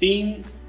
3